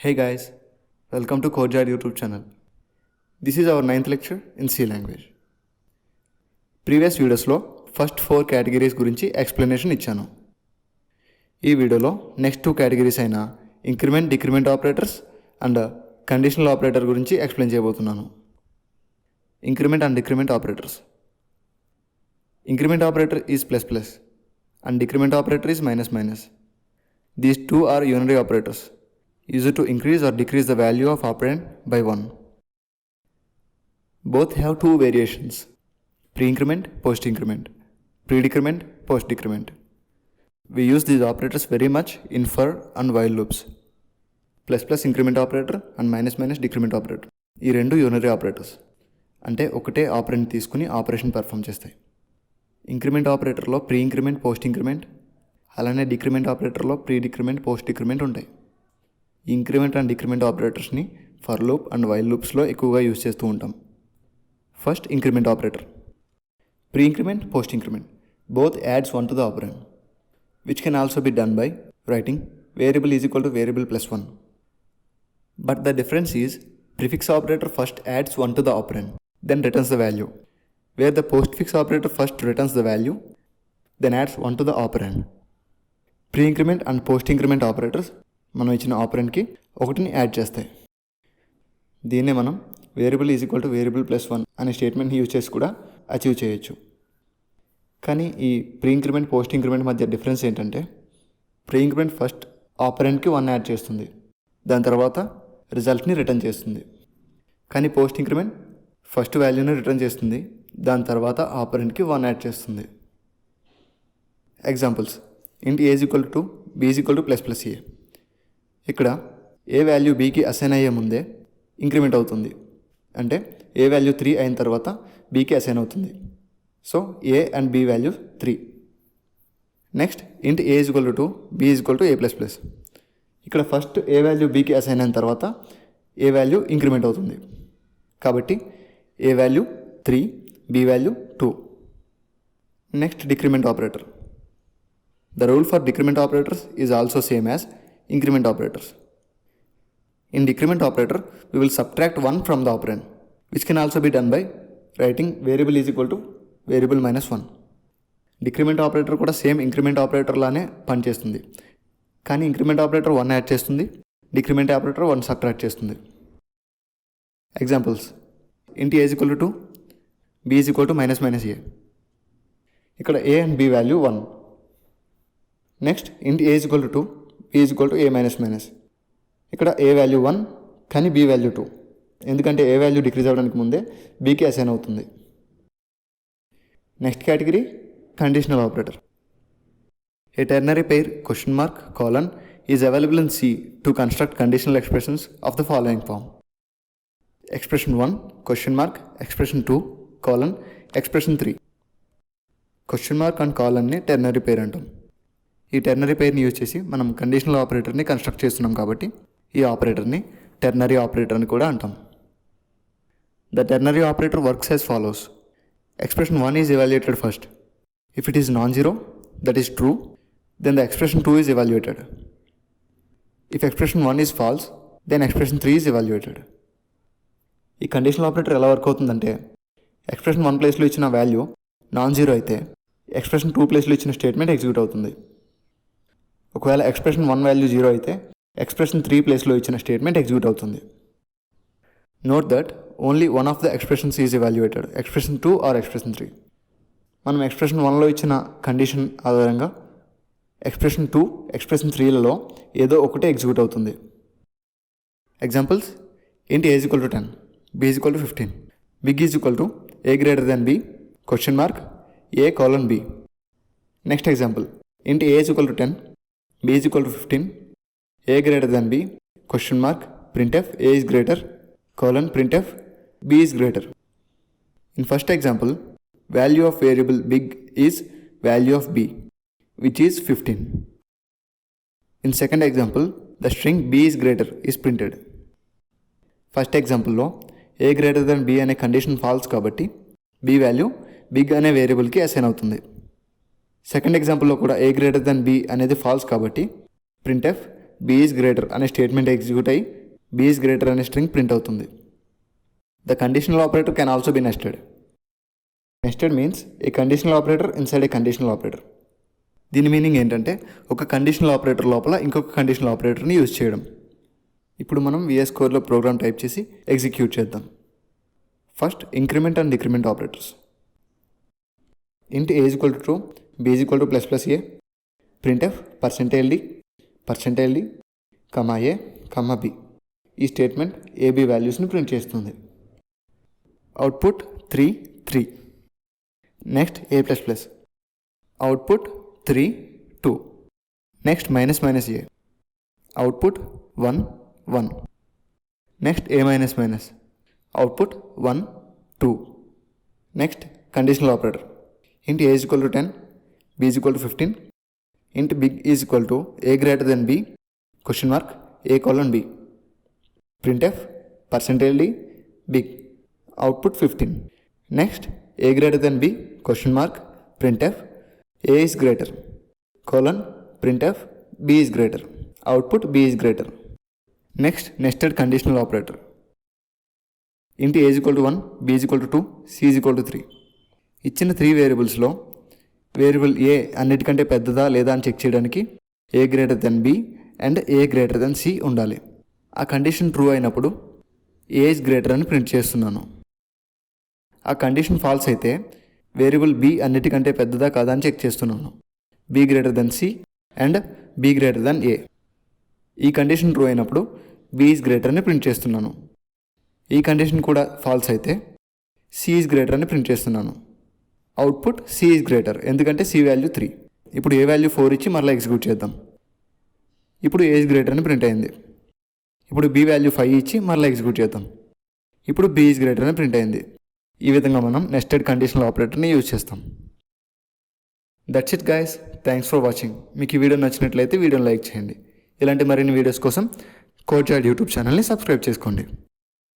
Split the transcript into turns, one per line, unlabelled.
Hey guys, welcome to CodeJar YouTube channel. This is our 9th lecture in C language. Previous వీడియోస్లో first 4 categories గురించి explanation ఇచ్చాను. ఈ వీడియోలో next 2 categories అయిన increment decrement operators and conditional operator గురించి explain చేయబోతున్నాను. Increment and decrement operators. Increment operator is plus plus and decrement operator is minus minus. These two are unary operators, used to increase or decrease the value of operand by 1. Both have two variations, pre-increment, post-increment, pre-decrement, post-decrement. We use these operators very much in for and while loops. Plus plus increment operator and minus minus decrement operator. ఈ రెండు unary operators, అంటే ఒకటే operand తీసుకుని operation perform చేస్తాయి. Increment ఆపరేటర్లో pre increment, post increment, అలానే decrement ఆపరేటర్లో pre decrement, post decrement ఉంటాయి. ఈ ఇంక్రిమెంట్ అండ్ డిక్రిమెంట్ ఆపరేటర్స్ని ఫర్ లూప్ అండ్ వైల్ లూప్స్లో ఎక్కువగా యూజ్ చేస్తూ ఉంటాం. First increment operator. Pre increment, post increment both adds 1 to the operand, which can also be done by writing variable is equal to variable plus 1. But the difference is prefix operator first adds 1 to the operand, then returns the value, where the postfix operator first returns the value, then adds 1 to the operand. Pre increment and post increment operators మనం ఇచ్చిన ఆపరెంట్కి ఒకటిని add చేస్తాయి. దీన్నే మనం variable is equal to variable plus 1 అనే స్టేట్మెంట్ని use చేసి కూడా achieve చేయొచ్చు. కానీ ఈ ప్రీ ఇంక్రిమెంట్, పోస్ట్ ఇంక్రిమెంట్ మధ్య డిఫరెన్స్ ఏంటంటే, ప్రీ ఇంక్రిమెంట్ ఫస్ట్ ఆపరెంట్కి 1 యాడ్ చేస్తుంది, దాని తర్వాత రిజల్ట్ని రిటర్న్ చేస్తుంది. కానీ పోస్ట్ ఇంక్రిమెంట్ ఫస్ట్ వాల్యూని రిటర్న్ చేస్తుంది, దాని తర్వాత ఆపరెంట్కి 1 యాడ్ చేస్తుంది. Examples: int a is equal to b is equal to plus plus a. ఇక్కడ ఏ వాల్యూ bకి అసైన్ అయ్యే ముందే ఇంక్రిమెంట్ అవుతుంది, అంటే ఏ వాల్యూ 3 అయిన తర్వాత bకి అసైన్ అవుతుంది. So a and b value 3. Next int a is equal to 2, b is equal to a plus plus. ఇక్కడ ఫస్ట్ ఏ వాల్యూ bకి అసైన్ అయిన తర్వాత ఏ వాల్యూ ఇంక్రిమెంట్ అవుతుంది, కాబట్టి a value 3, b value 2. Next decrement operator. The rule for decrement operators is also same as increment operators. In decrement operator, we will subtract 1 from the operand, which can also be done by writing variable is equal to variable minus 1. Decrement operator కూడా same increment operator లానే పనిచేస్తుంది, కానీ increment operator 1 add చేస్తుంది, decrement operator 1 subtract చేస్తుంది. Examples: int a is equal to 2, b is equal to minus minus a. ఇక్కడ a and b value 1. Next int a is equal to 2, b is equal to a minus minus. ఇక్కడ a value 1 కానీ b value 2, ఎందుకంటే a value decrease అవ్వడానికి ముందే bకి assign అవుతుంది. Next category conditional operator. A ternary pair question mark colon is available in C to construct conditional expressions of the following form: expression 1 question mark, expression 2 colon, expression 3. Question mark and కోలన్ని ternary pair అంటాం. ఈ ternary పెయిర్ని use చేసి మనం conditional ఆపరేటర్ని construct చేస్తున్నాం, కాబట్టి ఈ ఆపరేటర్ని టెర్నరీ ఆపరేటర్ అని కూడా అంటాం. The ternary operator works as follows. Expression 1 is evaluated first. If it is non zero, that is true, then the expression 2 is evaluated. If expression 1 is false, then expression 3 is evaluated. ఈ conditional operator ఎలా work అవుతుందంటే, expression 1 ప్లేస్లో ఇచ్చిన value non zero అయితే expression 2 ప్లేస్లో ఇచ్చిన statement execute అవుతుంది. ఒకవేళ ఎక్స్ప్రెషన్ 1 వాల్యూ 0 అయితే ఎక్స్ప్రెషన్ 3 ప్లేస్లో ఇచ్చిన స్టేట్మెంట్ ఎగ్జిక్యూట్ అవుతుంది. Note that only one of the expressions is evaluated, expression 2 are expression 3. మనం ఎక్స్ప్రెషన్ 1లో ఇచ్చిన కండిషన్ ఆధారంగా ఎక్స్ప్రెషన్ 2, ఎక్స్ప్రెషన్ 3లలో ఏదో ఒకటే ఎగ్జిక్యూట్ అవుతుంది. Examples: int a is equal to 10, b is equal to 15, big is equal to a greater than b, question mark, a colon b. Next example: int a is equal to 10, b is equal to 15, a greater than b, question mark, printf a is greater, colon, printf b is greater. In first example, value of variable big is value of b, which is 15. In second example, the string b is greater is printed. First ఎగ్జాంపుల్లో a greater than b అనే condition false కాబట్టి b value big అనే వేరియబుల్కి assign అవుతుంది. Second ఎగ్జాంపుల్లో కూడా a greater than b అనేది falls కాబట్టి printf B is greater అనే స్టేట్మెంట్ ఎగ్జిక్యూట్ అయ్యి బి ఈజ్ గ్రేటర్ అనే స్ట్రింగ్ ప్రింట్ అవుతుంది. The conditional operator can also be nested. Nested means A conditional operator inside A conditional operator. దీని meaning ఏంటంటే ఒక conditional operator లోపల ఇంకొక కండిషనల్ ఆపరేటర్ని యూజ్ చేయడం. ఇప్పుడు మనం VS Codeలో ప్రోగ్రామ్ టైప్ చేసి ఎగ్జిక్యూట్ చేద్దాం. First increment and decrement operators. int a is equal to true, b is equal to plus plus a, printf %d, comma a, comma b. ఈ statement AB వాల్యూస్ని print చేస్తుంది. Output 3 3. Next a++. Output 3 2. Next -a. Output 1 1. Next a-, output 1 2. Next conditional operator. int a is equal to 10, b is equal to 15, int big is equal to a greater than b, question mark, a:/b. printf %d big, output 15. Next a greater than b, question mark, printf a is greater, colon, printf b is greater, output b is greater. Next nested conditional operator. int a is equal to 1, b is equal to 2, c is equal to 3. ఇచ్చిన 3 వేరియబుల్స్లో variable ఏ అన్నిటికంటే పెద్దదా లేదా అని check చేయడానికి a greater than b and a greater than c ఉండాలి. ఆ condition true అయినప్పుడు ఏ ఇస్ గ్రేటర్ అని ప్రింట్ చేస్తున్నాను. ఆ కండిషన్ ఫాల్స్ అయితే వేరియబుల్ బి అన్నిటికంటే పెద్దదా కాదా అని చెక్ చేస్తున్నాను. B greater than c and b greater than a. ఈ కండిషన్ ట్రూ అయినప్పుడు బి ఈజ్ గ్రేటర్ అని ప్రింట్ చేస్తున్నాను. ఈ కండిషన్ కూడా ఫాల్స్ అయితే సి ఈజ్ గ్రేటర్ అని ప్రింట్ చేస్తున్నాను. అవుట్పుట్ సి ఈజ్ గ్రేటర్, ఎందుకంటే సి వాల్యూ 3. ఇప్పుడు ఏ వాల్యూ 4 ఇచ్చి మరలా ఎగ్జిక్యూట్ చేద్దాం. ఇప్పుడు ఏ ఈజ్ గ్రేటర్ అని ప్రింట్ అయింది. ఇప్పుడు బి వాల్యూ 5 ఇచ్చి మరలా ఎగ్జిక్యూట్ చేద్దాం. ఇప్పుడు బి ఈజ్ గ్రేటర్ అని ప్రింట్ అయింది. ఈ విధంగా మనం నెస్టెడ్ కండిషనల్ ఆపరేటర్ని యూజ్ చేస్తాం. That's it guys, thanks for watching. మీకు ఈ వీడియో నచ్చినట్లయితే వీడియోని లైక్ చేయండి. ఇలాంటి మరిన్ని వీడియోస్ కోసం కోడ్ జాయిడ్ యూట్యూబ్ ఛానల్ని సబ్స్క్రైబ్ చేసుకోండి.